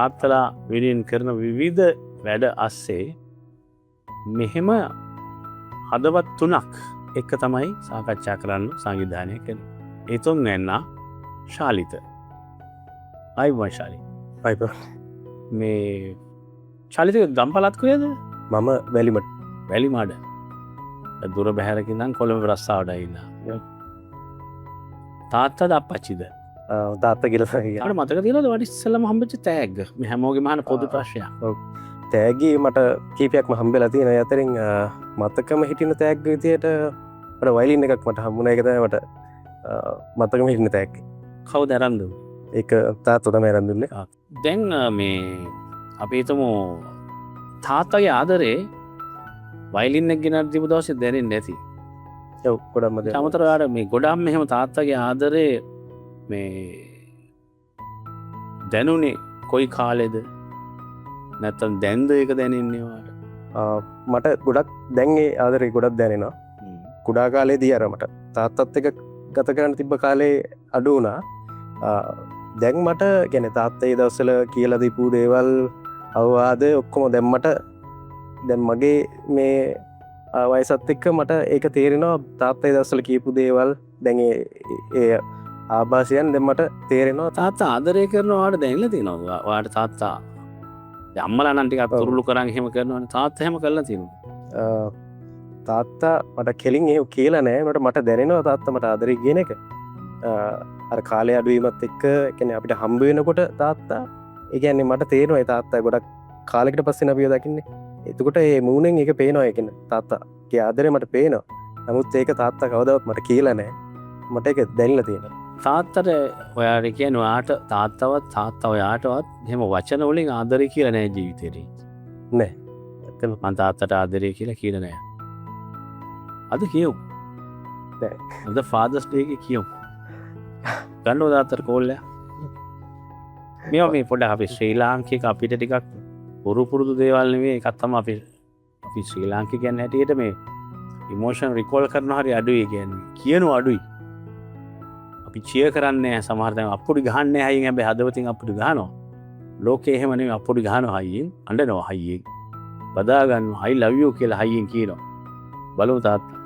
තාත්තලා වෙනුවෙන් කරන විවිධ වැඩ අස්සේ මෙහෙම හදවත් 3ක් එක තමයි සාකච්ඡා කරන්න සංවිධානය කළේ. ඒ තුන් නැන්නා ශාලිත. අයිබෝන් ශාලි. අයිබෝන්. මේ ශාලිත ගම්පලත් කොහෙද? මම වැලිමඩ. වැලිමඩ. දුර බැහැරකින් නම් කොළඹ රස්සාවට ඉන්නා. තාත්තද අප්පච්චිද? තාත්තා කියලා තමයි. අර මතක තියෙනවද වඩ ඉස්සෙල්ලාම හම්බෙච්ච තෑග්ග? මේ හැමෝගෙම අහන පොදු ප්‍රශ්නයක්. ඔව්. තෑග්ගි මට කීපයක්ම හම්බෙලා තියෙනවා. ඒ අතරින් මතකම හිටින තෑග්ග විදියට අර වයලින් එකක් මට හම්බුණා. ඒක තමයි මට මතකම හිටින තෑග්ග. කවුද අරන් දුන්නේ? ඒක තාත්තා තමයි අරන් දුන්නේ. දැන් මේ අපි හිතමු තාත්තගේ ආදරේ වයලින් එක ගෙනත් දීපු දවසේ දැනෙන්නේ නැති. ඔව් ගොඩක්ම දැන්. අමතරව ආර මේ ගොඩක් මෙහෙම තාත්තගේ ආදරේ මේ දැනුනේ කොයි කාලෙද? නැත්තම් දැන්ද ඒක දැනෙන්නේ වාට? මට ගොඩක් දැන් ඒ ආදරේ ගොඩක් දැනෙනවා. කුඩා කාලේදී අර මට තාත්තත් එක්ක ගත කරන්න තිබ්බ කාලේ අඩු වුණා. දැන් මට කියන්නේ තාත්තා ඒ දවස්වල කියලා දීපු දේවල් අවවාද ඔක්කොම දැන් මගේ මේ වයසත් එක්ක මට ඒක තේරෙනවා. තාත්තා ඒ දවස්වල කියපු දේවල් දැන් ඒ ආభాසයන් දැන් මට තේරෙනවා. තාත්තා ආදරය කරනවා වාට දැනෙලා තියෙනවා. වාට තාත්තා අම්මලා නම් ටිකක් තුරුළු කරන් එහෙම කරනවනේ. තාත්තා එහෙම කරලා තියෙනවා. තාත්තා මට කෙලින් එහෙම කියලා නෑ. මට දැනෙනවා තාත්තා මට ආදරේ කියන එක. අර කාලය අඩු වීමත් එක්ක කියන්නේ අපිට හම්බ වෙනකොට තාත්තා ඒ කියන්නේ මට තේරෙනවා ඒ තාත්තා ගොඩක් කාලෙකට පස්සේ අපිව දකින්නේ. එතකොට මේ මූණෙන් ඒක පේනවා. ඒ කියන්නේ තාත්තාගේ ආදරේ මට පේනවා. නමුත් ඒක තාත්තා කවදාවත් මට කියලා නෑ. මට ඒක දැනෙලා තියෙනවා. තාත්තට ඔයාට කියන්නේ ඔයාට තාත්තවත් තාත්තා ඔයාටවත් එහෙම වචන වලින් ආදරේ කියලා නෑ ජීවිතේදී. නෑ. ඇත්තම මං තාත්තට ආදරේ කියලා කියලා නෑ. අද කියමු. නෑ. අද ෆාදර්ස් ඩේ එකේ කියමු. ගන්නව තාත්තට කෝල් එක. මේවා මේ පොඩ්ඩක් අපි ශ්‍රී ලාංකික අපිට ටිකක් පුරුදු දේවල් නෙවෙයි. එකක් තමයි අපි ශ්‍රී ලාංකික කියන්නේ හැටියට මේ ඉමෝෂන් රිකෝල් කරනවා හරි අඩුයි කියන්නේ. කියනවා අඩුයි. අපි චියර් කරන්නේ සමහර දැන් අප්පුඩි ගහන්නේ හයියෙන්. හැබැයි හදවතින් අප්පුඩි ගහනවා. ලෝකේ එහෙම නෙවෙයි. අප්පුඩි ගහනවා හයියෙන්, අඬනවා හයියෙන්, බදා ගන්නවා, I love you කියලා හයියෙන් කියනවා. බලමු තාත්තා.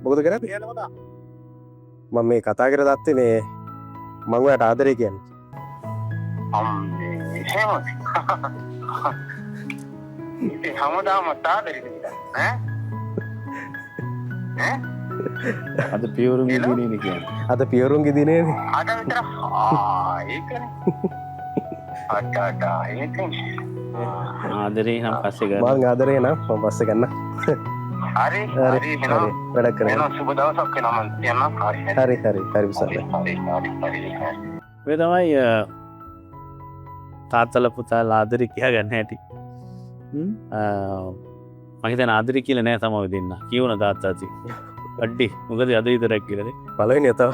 මොකද කරන්නේ? මම මේ කතා කර දත්තේ මේ මම ඔයාට ආදරේ කියන්නේ. එහෙමද? ඉතින් හැමදාම ආදරේ කියන්නේ ඈ? අද පියවරුන්ගේ දිනේ කියන්නේ. අද පියවරුන්ගේ දිනේනේ. අද විතර ඒකනේ. අඩ ඒකනේ. ආදරේ නම් පස්සේ ගන්න. මං ආදරේ නම් මම පස්සේ ගන්න. හරි එහෙනම් වැඩක් කරන්න. එහෙනම් සුබ දවසක් වෙනවා මම කියන්නම්. හරි විසාරයි. මේ තමයි තාත්තලා පුතාලා ආදරේ කියාගන්න හැටි. මම හිතන්නේ ආදරේ කියලා නෑ තමයි දෙන්න. කියවන තාත්තාති. අඩි මොකද අද විතරක් කියලානේ. පළවෙනි තව.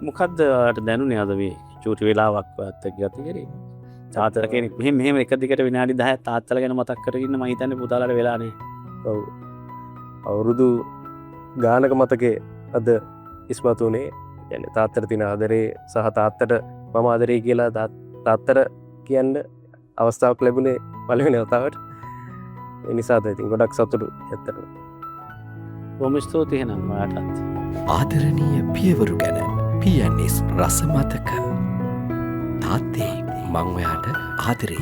මොකද්ද ඔයාලට දැනුනේ අද මේ චූටි වෙලාවක් වත් ගත කරේ? තාත්තලා කෙනෙක් මෙහෙම එක දිගට විනාඩි 10ක් තාත්තලා ගැන මතක් කරගෙන ඉන්න මම හිතන්නේ පුතාලාට වෙලා නේ. ඔව්. අවුරුදු ගානක මතකේ අද ඉස්මතු උනේ. කියන්නේ තාත්තට තියෙන ආදරේ සහ තාත්තට මම ආදරේ කියලා තාත්තට කියන්න අවස්ථාවක් ලැබුණේ පළවෙනි වතාවට. ඒ නිසාද ඉතින් ගොඩක් සතුටු ඇත්තටම. බොහොම ස්තුතියි එහෙනම් ඔයාටත්. ආදරණීය පියවරු ගැන PNS රස මතක. තාත්තේ මං ඔයාට ආදරේ.